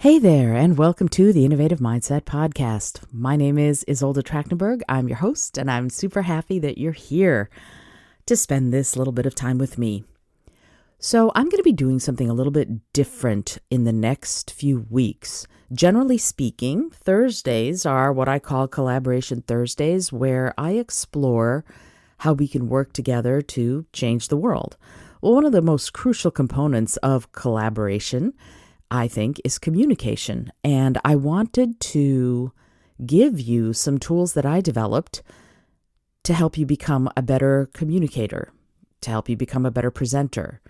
Hey there, and welcome to the Innovative Mindset Podcast. My name is Isolde Trachtenberg. I'm your host, and I'm super happy that you're here to spend this little bit of time with me. So, I'm going to be doing something a little bit different in the next few weeks. Generally speaking, Thursdays are what I call Collaboration Thursdays, where I explore how we can work together to change the world. Well, one of the most crucial components of collaboration, I think, is communication. And I wanted to give you some tools that I developed to help you become a better communicator, to help you become a better presenter,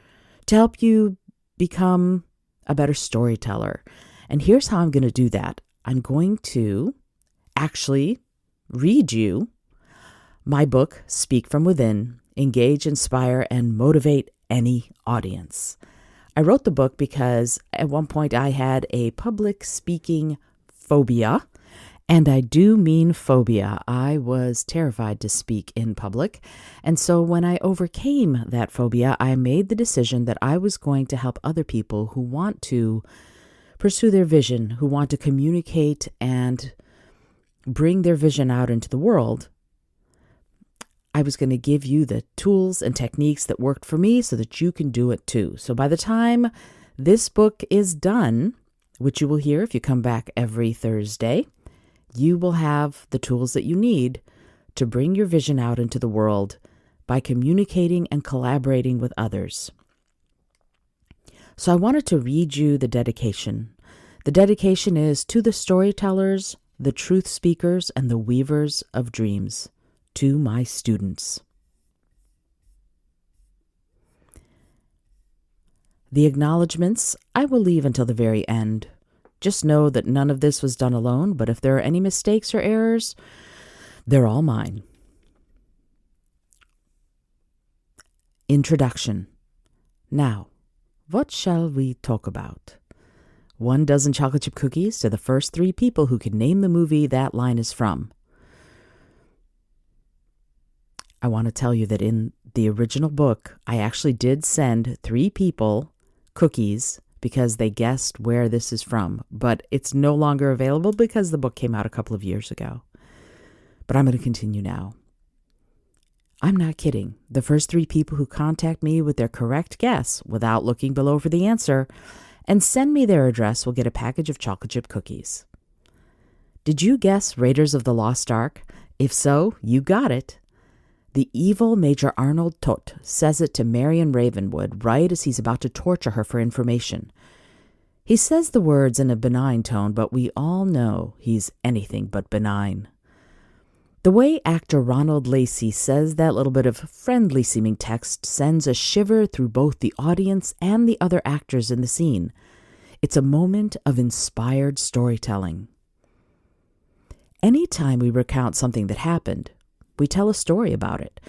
to help you become a better storyteller. And here's how I'm going to do that. I'm going to actually read you my book, Speak from Within, Engage, Inspire, and Motivate Any Audience. I wrote the book because at one point I had a public speaking phobia, and I do mean phobia. I was terrified to speak in public, and so when I overcame that phobia, I made the decision that I was going to help other people who want to pursue their vision, who want to communicate and bring their vision out into the world. I was going to give you the tools and techniques that worked for me so that you can do it too. So by the time this book is done, which you will hear if you come back every Thursday, you will have the tools that you need to bring your vision out into the world by communicating and collaborating with others. So I wanted to read you the dedication. The dedication is to the storytellers, the truth speakers, and the weavers of dreams. To my students. The acknowledgments I will leave until the very end. Just know that none of this was done alone, but if there are any mistakes or errors, they're all mine. Introduction. Now, what shall we talk about? 1 dozen chocolate chip cookies to the first 3 people who can name the movie that line is from. I want to tell you that in the original book, I actually did send 3 people cookies because they guessed where this is from, but it's no longer available because the book came out a couple of years ago. But I'm going to continue now. I'm not kidding. The first 3 people who contact me with their correct guess without looking below for the answer and send me their address will get a package of chocolate chip cookies. Did you guess Raiders of the Lost Ark? If so, you got it. The evil Major Arnold Todt says it to Marion Ravenwood right as he's about to torture her for information. He says the words in a benign tone, but we all know he's anything but benign. The way actor Ronald Lacey says that little bit of friendly-seeming text sends a shiver through both the audience and the other actors in the scene. It's a moment of inspired storytelling. Anytime we recount something that happened, we tell a story about it.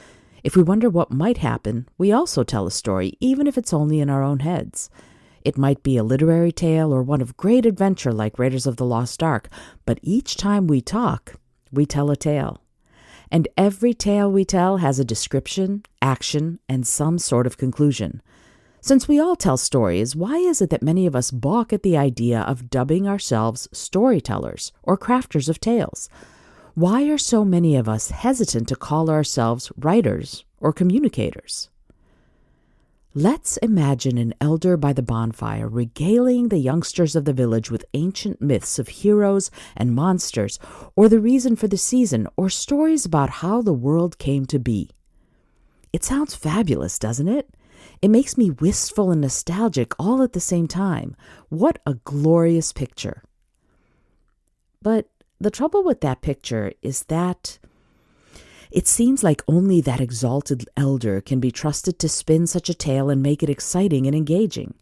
If we wonder what might happen, we also tell a story, even if it's only in our own heads. It might be a literary tale or one of great adventure like Raiders of the Lost Ark, but each time we talk, we tell a tale. And every tale we tell has a description, action, and some sort of conclusion. Since we all tell stories, why is it that many of us balk at the idea of dubbing ourselves storytellers or crafters of tales? Why are so many of us hesitant to call ourselves writers or communicators? Let's imagine an elder by the bonfire regaling the youngsters of the village with ancient myths of heroes and monsters, or the reason for the season, or stories about how the world came to be. It sounds fabulous, doesn't it? It makes me wistful and nostalgic all at the same time. What a glorious picture. But the trouble with that picture is that it seems like only that exalted elder can be trusted to spin such a tale and make it exciting and engaging.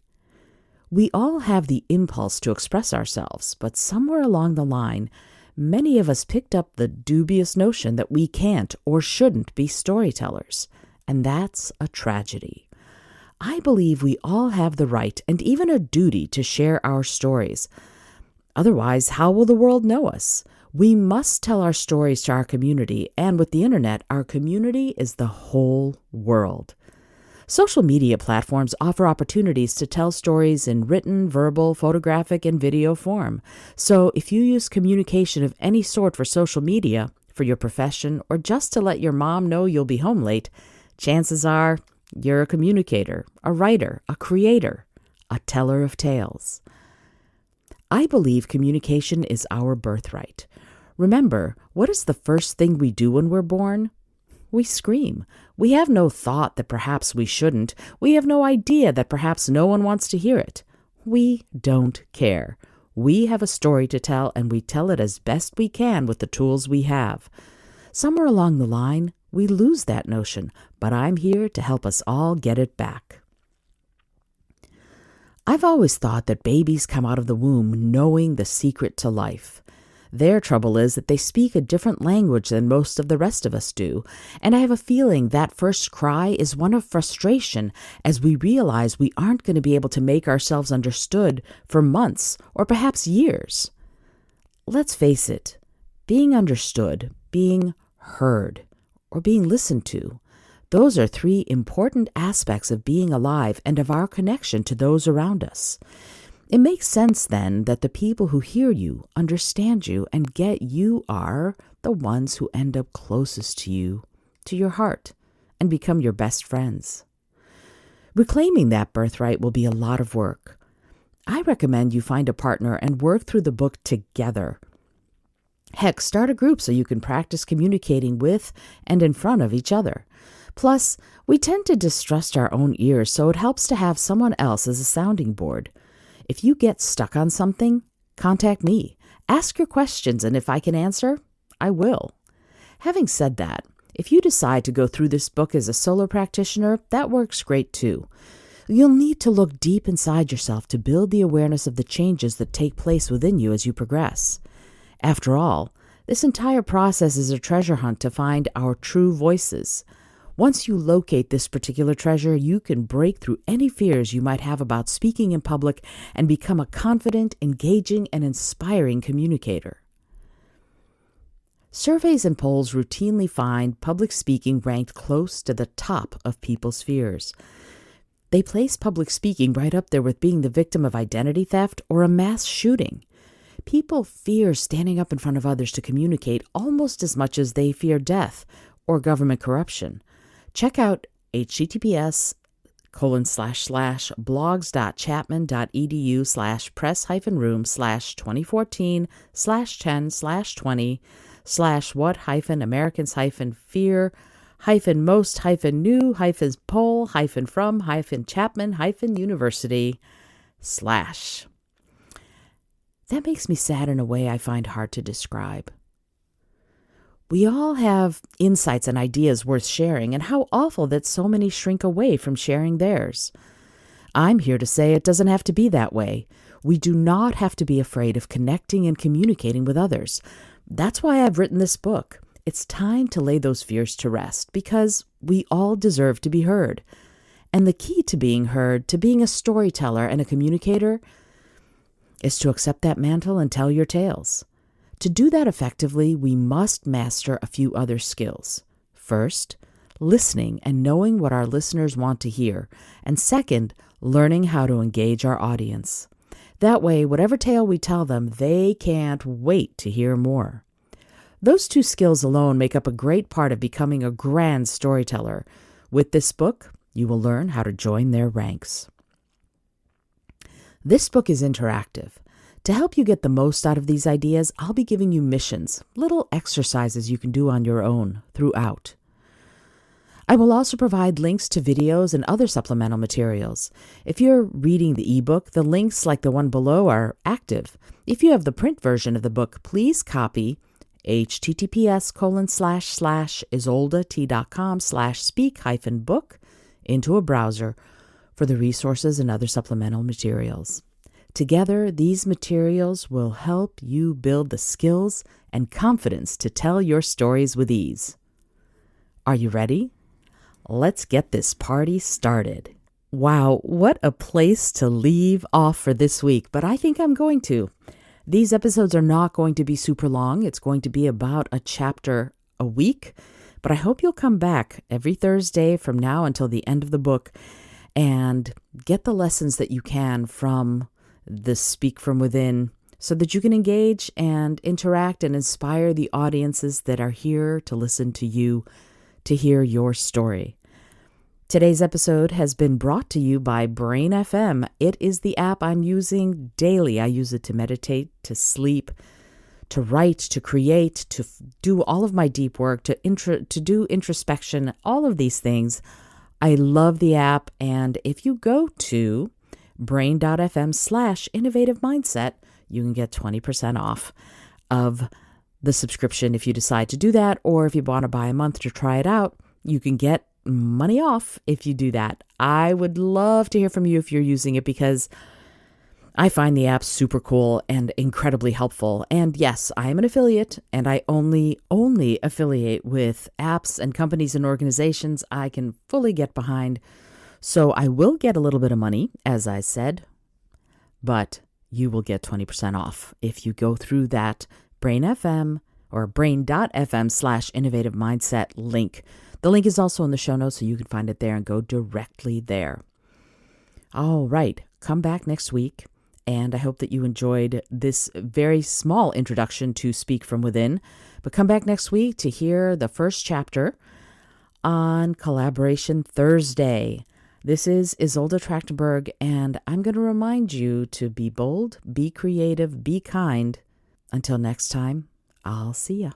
We all have the impulse to express ourselves, but somewhere along the line, many of us picked up the dubious notion that we can't or shouldn't be storytellers, and that's a tragedy. I believe we all have the right and even a duty to share our stories. Otherwise, how will the world know us? We must tell our stories to our community, and with the internet, our community is the whole world. Social media platforms offer opportunities to tell stories in written, verbal, photographic, and video form. So if you use communication of any sort for social media, for your profession, or just to let your mom know you'll be home late, chances are you're a communicator, a writer, a creator, a teller of tales. I believe communication is our birthright. Remember, what is the first thing we do when we're born? We scream. We have no thought that perhaps we shouldn't. We have no idea that perhaps no one wants to hear it. We don't care. We have a story to tell, and we tell it as best we can with the tools we have. Somewhere along the line, we lose that notion, but I'm here to help us all get it back. I've always thought that babies come out of the womb knowing the secret to life. Their trouble is that they speak a different language than most of the rest of us do, and I have a feeling that first cry is one of frustration as we realize we aren't going to be able to make ourselves understood for months or perhaps years. Let's face it, being understood, being heard, or being listened to, those are three important aspects of being alive and of our connection to those around us. It makes sense, then, that the people who hear you, understand you, and get you are the ones who end up closest to you, to your heart, and become your best friends. Reclaiming that birthright will be a lot of work. I recommend you find a partner and work through the book together. Heck, start a group so you can practice communicating with and in front of each other. Plus, we tend to distrust our own ears, so it helps to have someone else as a sounding board. If you get stuck on something, contact me. Ask your questions, and if I can answer, I will. Having said that, if you decide to go through this book as a solo practitioner, that works great too. You'll need to look deep inside yourself to build the awareness of the changes that take place within you as you progress. After all, this entire process is a treasure hunt to find our true voices. Once you locate this particular treasure, you can break through any fears you might have about speaking in public and become a confident, engaging, and inspiring communicator. Surveys and polls routinely find public speaking ranked close to the top of people's fears. They place public speaking right up there with being the victim of identity theft or a mass shooting. People fear standing up in front of others to communicate almost as much as they fear death or government corruption. Check out https://blogs.chapman.edu/press-room/2014/what-Americans-fear-most-new-Chapman-Chapman-University/ That makes me sad in a way I find hard to describe. We all have insights and ideas worth sharing, and how awful that so many shrink away from sharing theirs. I'm here to say it doesn't have to be that way. We do not have to be afraid of connecting and communicating with others. That's why I've written this book. It's time to lay those fears to rest, because we all deserve to be heard. And the key to being heard, to being a storyteller and a communicator, is to accept that mantle and tell your tales. To do that effectively, we must master a few other skills. First, listening and knowing what our listeners want to hear. And second, learning how to engage our audience. That way, whatever tale we tell them, they can't wait to hear more. Those two skills alone make up a great part of becoming a grand storyteller. With this book, you will learn how to join their ranks. This book is interactive. To help you get the most out of these ideas, I'll be giving you missions, little exercises you can do on your own throughout. I will also provide links to videos and other supplemental materials. If you're reading the ebook, the links like the one below are active. If you have the print version of the book, please copy https://isoldat.com/speak-book into a browser for the resources and other supplemental materials. Together, these materials will help you build the skills and confidence to tell your stories with ease. Are you ready? Let's get this party started. Wow, what a place to leave off for this week, but I think I'm going to. These episodes are not going to be super long. It's going to be about a chapter a week, But I hope you'll come back every Thursday from now until the end of the book and get the lessons that you can from the Speak From Within so that you can engage and interact and inspire the audiences that are here to listen to you, to hear your story. Today's episode has been brought to you by Brain FM. It is the app I'm using daily. I use it to meditate, to sleep, to write, to create, to do all of my deep work, to do introspection, all of these things. I love the app, and if you go to brain.fm/innovative mindset, you can get 20% off of the subscription if you decide to do that, or if you want to buy a month to try it out, you can get money off if you do that. I would love to hear from you if you're using it because I find the app super cool and incredibly helpful. And yes, I am an affiliate, and I only affiliate with apps and companies and organizations I can fully get behind. So I will get a little bit of money, as I said, but you will get 20% off if you go through that Brain FM or brain.fm/innovative mindset link. The link is also in the show notes, so you can find it there and go directly there. All right, come back next week, and I hope that you enjoyed this very small introduction to Speak From Within. But come back next week to hear the first chapter on Collaboration Thursday. This is Isolde Trachtenberg, and I'm going to remind you to be bold, be creative, be kind. Until next time, I'll see ya.